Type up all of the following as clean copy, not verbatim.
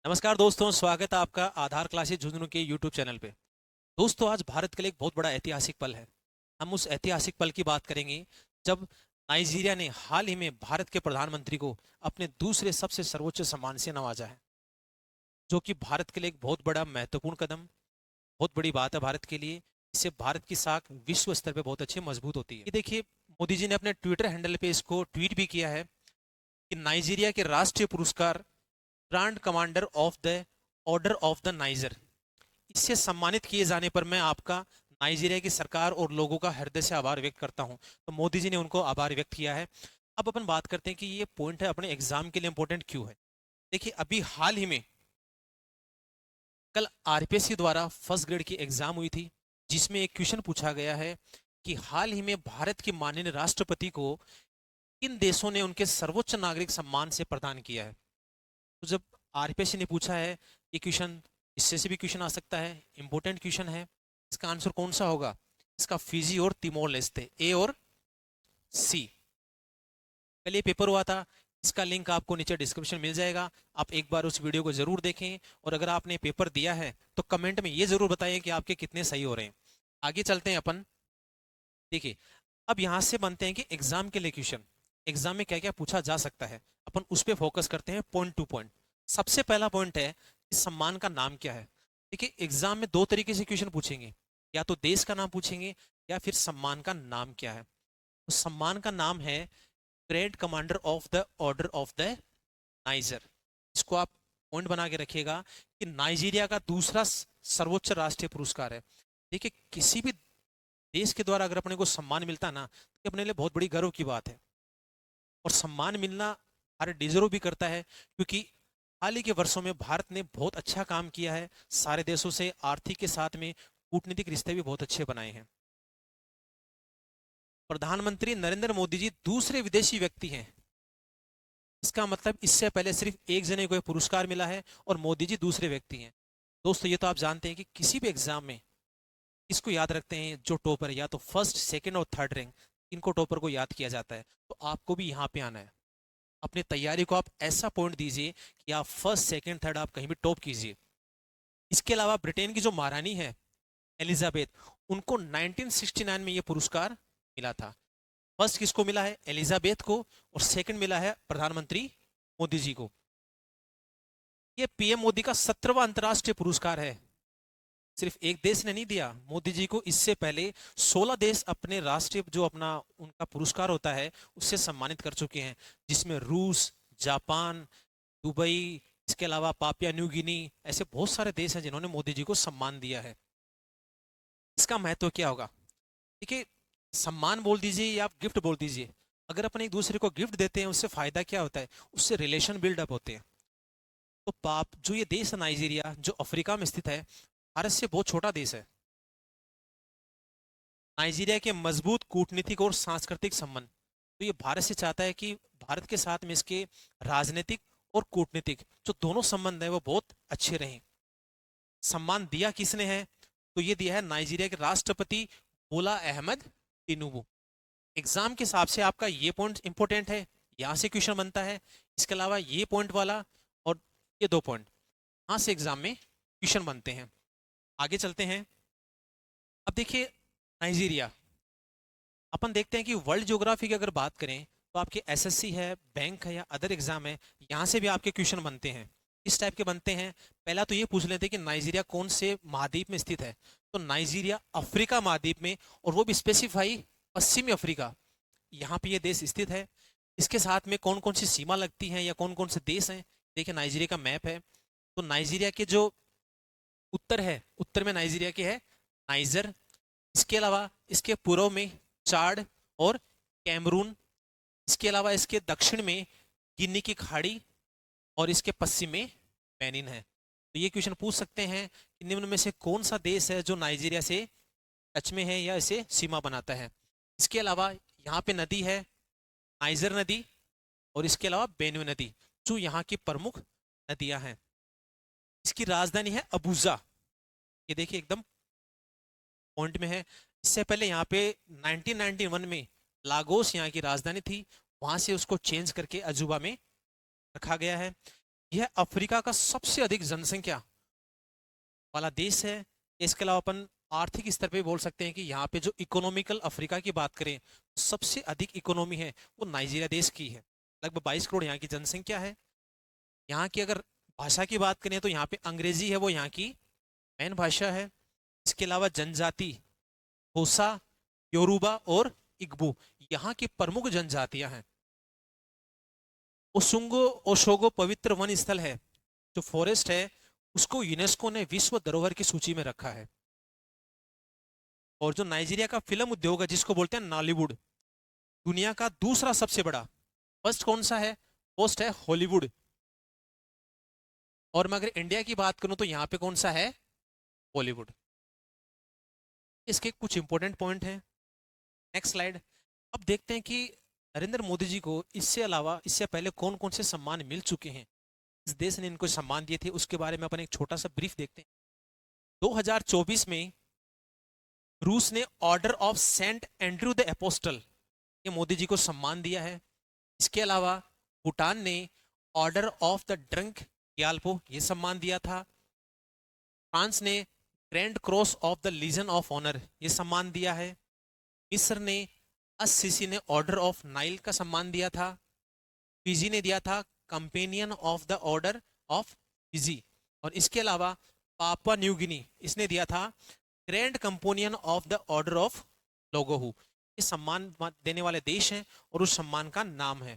नमस्कार दोस्तों, स्वागत है आपका आधार क्लासेस झुंझुनू के यूट्यूब चैनल पे। दोस्तों, आज भारत के लिए एक बहुत बड़ा ऐतिहासिक पल है। हम उस ऐतिहासिक पल की बात करेंगे जब नाइजीरिया ने हाल ही में भारत के प्रधानमंत्री को अपने दूसरे सबसे सर्वोच्च सम्मान से नवाजा है, जो कि भारत के लिए एक बहुत बड़ा महत्वपूर्ण कदम, बहुत बड़ी बात है भारत के लिए। इससे भारत की साख विश्व स्तर पे बहुत अच्छी मजबूत होती है। ये देखिए, मोदी जी ने अपने ट्विटर हैंडल पे इसको ट्वीट भी किया है कि नाइजीरिया के राष्ट्रीय पुरस्कार grand commander of the order of the niger, इससे सम्मानित किए जाने पर मैं आपका, नाइजीरिया की सरकार और लोगों का हृदय से आभार व्यक्त करता हूं। तो मोदी जी ने उनको आभार व्यक्त किया है। अब अपन बात करते हैं कि ये पॉइंट है अपने एग्जाम के लिए इंपॉर्टेंट क्यों है। देखिए, अभी हाल ही में कल आरपीएससी द्वारा फर्स्ट ग्रेड की एग्जाम हुई थी, जिसमें एक क्वेश्चन पूछा गया है कि हाल ही में भारत के माननीय राष्ट्रपति को किन देशों ने उनके सर्वोच्च नागरिक सम्मान से प्रदान किया है। तो जब आरपीएससी ने पूछा है ये क्वेश्चन, इससे से भी क्वेश्चन आ सकता है, इंपॉर्टेंट क्वेश्चन है। इसका आंसर कौन सा होगा? इसका फिजी और तिमोर लेस्ते, ए और सी। कल ये पेपर हुआ था, इसका लिंक आपको नीचे डिस्क्रिप्शन मिल जाएगा। आप एक बार उस वीडियो को जरूर देखें, और अगर आपने पेपर दिया है तो कमेंट में ये जरूर बताइए कि आपके कितने सही हो रहे हैं। आगे चलते हैं अपन। देखिए, अब यहां से बनते हैं कि एग्जाम के लिए क्वेश्चन, एग्जाम में क्या क्या पूछा जा सकता है, अपन उस पर फोकस करते हैं पॉइंट टू पॉइंट। सबसे पहला पॉइंट है कि सम्मान का नाम क्या है। देखिए, एग्जाम में दो तरीके से क्वेश्चन पूछेंगे, या तो देश का नाम पूछेंगे या फिर सम्मान का नाम क्या है। तो सम्मान का नाम है great commander of the order of the niger. इसको आप पॉइंट बना के रखिएगा कि नाइजीरिया का दूसरा सर्वोच्च राष्ट्रीय पुरस्कार है। देखिए, किसी भी देश के द्वारा अगर अपने को सम्मान मिलता है ना, तो ये अपने लिए बहुत बड़ी गर्व की बात है। और सम्मान मिलना भारत डिजर्व भी करता है, क्योंकि हाल ही के वर्षों में भारत ने बहुत अच्छा काम किया है सारे देशों से, आर्थिक के साथ में कूटनीतिक रिश्ते भी बहुत अच्छे बनाए हैं। प्रधानमंत्री नरेंद्र मोदी जी दूसरे विदेशी व्यक्ति हैं, इसका मतलब इससे पहले सिर्फ एक जने को ये पुरस्कार मिला है और मोदी जी दूसरे व्यक्ति हैं। दोस्तों, ये तो आप जानते हैं कि किसी भी एग्जाम में इसको याद रखते हैं, जो टॉपर है या तो फर्स्ट सेकंड और थर्ड रैंक, इनको टॉपर को याद किया जाता है। तो आपको भी यहाँ पे आना है। अपनी तैयारी को आप ऐसा पॉइंट दीजिए कि आप फर्स्ट सेकंड थर्ड आप कहीं भी टॉप कीजिए। इसके अलावा ब्रिटेन की जो महारानी है एलिजाबेथ, उनको 1969 में ये पुरस्कार मिला था। फर्स्ट किसको मिला है? एलिजाबेथ को, और सेकंड मिला है प्रधानमंत्री मोदी जी को। ये पीएम मोदी का 17वां अंतर्राष्ट्रीय पुरस्कार है। सिर्फ एक देश ने नहीं दिया मोदी जी को, इससे पहले 16 देश अपने राष्ट्रीय जो अपना उनका पुरस्कार होता है उससे सम्मानित कर चुके हैं, जिसमें रूस, जापान, दुबई, इसके अलावा पापिया न्यू गिनी, ऐसे बहुत सारे देश हैं जिन्होंने मोदी जी को सम्मान दिया है। इसका महत्व क्या होगा? देखिए, सम्मान बोल दीजिए या आप गिफ्ट बोल दीजिए, अगर अपन एक दूसरे को गिफ्ट देते हैं उससे फायदा क्या होता है? उससे रिलेशन बिल्डअप होते हैं। तो पाप जो ये देश है नाइजीरिया, जो अफ्रीका में स्थित है, भारत से बहुत छोटा देश है। नाइजीरिया के मजबूत कूटनीतिक और सांस्कृतिक संबंध, तो ये भारत से चाहता है कि भारत के साथ में इसके राजनीतिक और कूटनीतिक जो दोनों संबंध है वो बहुत अच्छे रहें। सम्मान दिया किसने है? तो ये दिया है नाइजीरिया के राष्ट्रपति बोला अहमद टिनुबू। एग्जाम के हिसाब से आपका ये पॉइंट इंपॉर्टेंट है, यहाँ से क्वेश्चन बनता है। इसके अलावा ये पॉइंट वाला और ये दो पॉइंट यहाँ से एग्जाम में क्वेश्चन बनते हैं। आगे चलते हैं। अब देखिए, नाइजीरिया, अपन देखते हैं कि वर्ल्ड ज्योग्राफी की अगर बात करें तो आपके एसएससी है, बैंक है या अदर एग्जाम है, यहाँ से भी आपके क्वेश्चन बनते हैं। इस टाइप के बनते हैं। पहला तो ये पूछ लेते हैं कि नाइजीरिया कौन से महाद्वीप में स्थित है। तो नाइजीरिया अफ्रीका महाद्वीप में, और वो भी स्पेसिफाई पश्चिमी अफ्रीका, यहाँ पे ये देश स्थित है। इसके साथ में कौन कौन सी सीमा लगती है या कौन कौन से देश हैं, देखिए नाइजीरिया का मैप है। तो नाइजीरिया के जो उत्तर है, उत्तर में नाइजीरिया के है नाइजर। इसके अलावा इसके पूर्व में चाड और कैमरून। इसके अलावा इसके दक्षिण में गिनी की खाड़ी, और इसके पश्चिम में बेनिन है। तो ये क्वेश्चन पूछ सकते हैं कि निम्न में से कौन सा देश है जो नाइजीरिया से टच में है या इसे सीमा बनाता है। इसके अलावा यहाँ पे नदी है नाइजर नदी, और इसके अलावा बेन्यू नदी, जो यहाँ की प्रमुख नदियां हैं। इसकी राजधानी है अबूजा। ये देखिए एकदम पॉइंट में है। इससे पहले यहाँ पे 1991 में लागोस यहाँ की राजधानी थी, वहां से उसको चेंज करके अजूबा में रखा गया है। यह अफ्रीका का सबसे अधिक जनसंख्या वाला देश है। इसके अलावा अपन आर्थिक स्तर पे बोल सकते हैं कि यहाँ पे जो इकोनॉमिकल अफ्रीका की बात करें, सबसे अधिक इकोनॉमी है वो नाइजीरिया देश की है। लगभग 22 करोड़ यहाँ की जनसंख्या है। यहाँ की अगर भाषा की बात करें तो यहाँ पे अंग्रेजी है वो यहाँ की मेन भाषा है। इसके अलावा जनजाति होसा, योरूबा और इग्बू यहाँ की प्रमुख जनजातियां हैं। ओसुंगो ओशोगो पवित्र वन स्थल है, जो फॉरेस्ट है, उसको यूनेस्को ने विश्व धरोहर की सूची में रखा है। और जो नाइजीरिया का फिल्म उद्योग है जिसको बोलते हैं नॉलीवुड, दुनिया का दूसरा सबसे बड़ा, फर्स्ट कौन सा है? फर्स्ट है हॉलीवुड। और मैं अगर इंडिया की बात करूं तो यहाँ पे कौन सा है? बॉलीवुड। इसके कुछ इंपॉर्टेंट पॉइंट हैं। Next slide. अब देखते हैं कि नरेंद्र मोदी जी को इससे अलावा इससे पहले कौन कौन से सम्मान मिल चुके हैं, इस देश ने इनको सम्मान दिए थे, उसके बारे में अपन एक छोटा सा ब्रीफ देखते हैं। 2024 में रूस ने order of Saint Andrew the Apostle, ये मोदी जी को सम्मान दिया है। इसके अलावा भूटान ने order of the Druk Gyalpo ये सम्मान दिया था। फ्रांस ने grand cross of the legion of honour ये सम्मान दिया है। मिस्र ने अस्सीसी ने ऑर्डर ऑफ नाइल का सम्मान दिया था। फिजी ने दिया था companion of the order of Fiji. और इसके अलावा पापुआ न्यू गिनी, इसने दिया था grand companion of the order of Logohu. ये सम्मान देने वाले देश हैं और उस सम्मान का नाम है।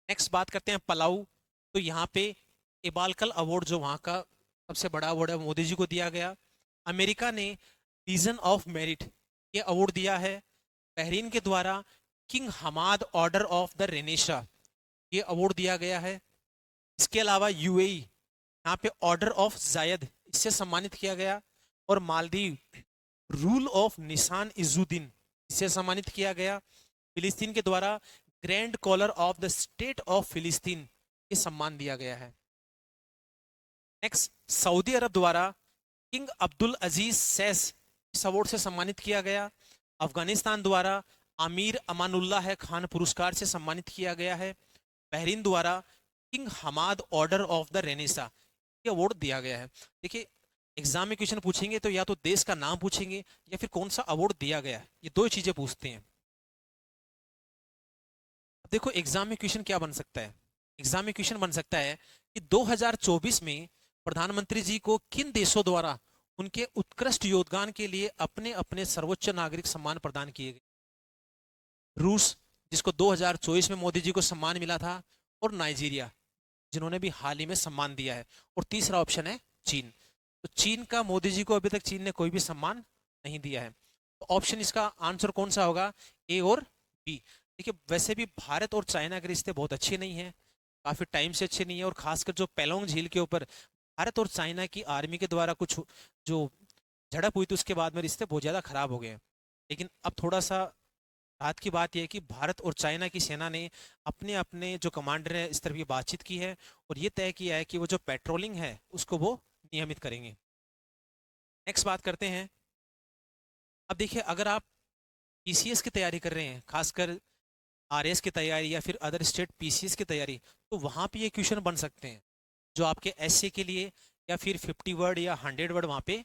नेक्स्ट बात करते हैं पलाऊ। तो यहाँ पे इबालकल अवार्ड, जो वहाँ का सबसे बड़ा अवार्ड है, मोदी जी को दिया गया। अमेरिका ने लीजन ऑफ मेरिट ये अवार्ड दिया है। बहरीन के द्वारा king Hamad order of the Renaissance ये अवार्ड दिया गया है। इसके अलावा यूएई यहाँ पे ऑर्डर ऑफ जायद इससे सम्मानित किया गया। और मालदीव रूल ऑफ निशान इजुद्दीन इससे सम्मानित किया गया। फिलिस्तीन के द्वारा grand collar of the state of फिलिस्तीन ये सम्मान दिया गया है। नेक्स्ट, सऊदी अरब द्वारा किंग अब्दुल अजीज सैस इस अवार्ड से सम्मानित किया गया। अफगानिस्तान द्वारा अमीर अमानुल्लाह खान पुरस्कार से सम्मानित किया गया है। बहरीन द्वारा king Hamad order of the Renaissance ये अवार्ड दिया गया है। देखिए, एग्जाम में क्वेश्चन पूछेंगे तो या तो देश का नाम पूछेंगे या फिर कौन सा अवार्ड दिया गया है, ये दो चीजें पूछते हैं। देखो एग्जाम में क्वेश्चन क्या बन सकता है? एग्जाम में क्वेश्चन बन सकता है कि 2024 में प्रधानमंत्री जी को किन देशों द्वारा उनके उत्कृष्ट योगदान के लिए अपने अपने सर्वोच्च नागरिक सम्मान प्रदान किए गए। रूस, जिसको 2024 में मोदी जी को सम्मान मिला था, और नाइजीरिया, जिन्होंने भी हाल ही में सम्मान दिया है। और तीसरा ऑप्शन है चीन। तो चीन का मोदी जी को अभी तक चीन ने कोई भी सम्मान नहीं दिया है। तो ऑप्शन इसका आंसर कौन सा होगा? ए और बी। देखिए, वैसे भी भारत और चाइना के रिश्ते बहुत अच्छे नहीं हैं, काफी टाइम से अच्छे नहीं है। और खासकर जो पेलोंग झील के ऊपर भारत और चाइना की आर्मी के द्वारा कुछ जो झड़प हुई थी, उसके बाद में रिश्ते बहुत ज्यादा खराब हो गए हैं। लेकिन अब थोड़ा सा राहत की बात यह है कि भारत और चाइना की सेना ने अपने अपने जो कमांडर है इस तरह की बातचीत की है और ये तय किया है कि वो जो पेट्रोलिंग है उसको वो नियमित करेंगे। नेक्स्ट बात करते हैं। अब देखिए, अगर आप पीसीएस की तैयारी कर रहे हैं, खासकर आरएस की तैयारी या फिर अदर स्टेट पीसीएस की तैयारी, तो वहाँ पे ये क्वेश्चन बन सकते हैं जो आपके एसए के लिए या फिर 50 वर्ड या 100 वर्ड वहाँ पे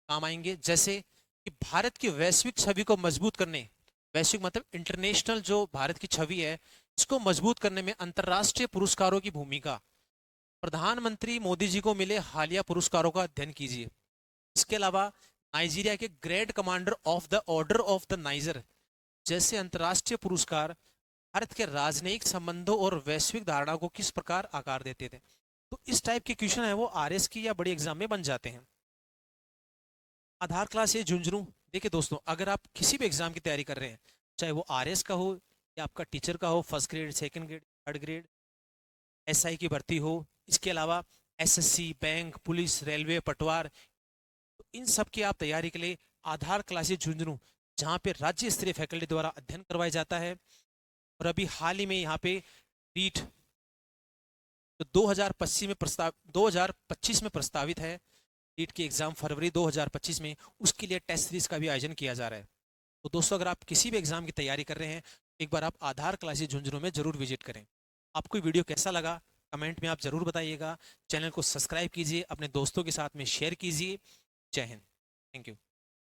काम आएंगे। जैसे कि भारत की वैश्विक छवि को मजबूत करने, वैश्विक मतलब इंटरनेशनल जो भारत की छवि है, इसको मजबूत करने में अंतर्राष्ट्रीय पुरस्कारों की भूमिका, प्रधानमंत्री मोदी जी को मिले हालिया पुरस्कारों का अध्ययन कीजिए। इसके अलावा नाइजीरिया के great commander of the order of the niger जैसे अंतर्राष्ट्रीय पुरस्कार भारत के राजनयिक संबंधों और वैश्विक धारणा को किस प्रकार आकार देते थे। तो इस टाइप के क्वेश्चन है वो आरएस की या बड़ी एग्जाम में बन जाते हैं। आधार क्लास ये झुंझुनू। देखिए दोस्तों, अगर आप किसी भी एग्जाम की तैयारी कर रहे हैं, चाहे वो आरएस का हो या आपका टीचर का हो, first grade, second grade, third grade, SI की भर्ती हो, इसके अलावा एसएससी, बैंक, पुलिस, रेलवे, पटवार, तो इन सब की आप तैयारी के लिए आधार क्लासेज झुंझुनू, जहाँ पे राज्य स्तरीय फैकल्टी द्वारा अध्ययन करवाया जाता है। और अभी हाल ही में यहाँ पे रीट तो 2025 में प्रस्तावित है। नीट की एग्जाम फरवरी 2025 में, उसके लिए टेस्ट सीरीज का भी आयोजन किया जा रहा है। तो दोस्तों, अगर आप किसी भी एग्जाम की तैयारी कर रहे हैं, एक बार आप आधार क्लासेज झुंझुनू में जरूर विजिट करें। आपको वीडियो कैसा लगा कमेंट में आप ज़रूर बताइएगा। चैनल को सब्सक्राइब कीजिए, अपने दोस्तों के साथ में शेयर कीजिए। जय हिंद। Thank you.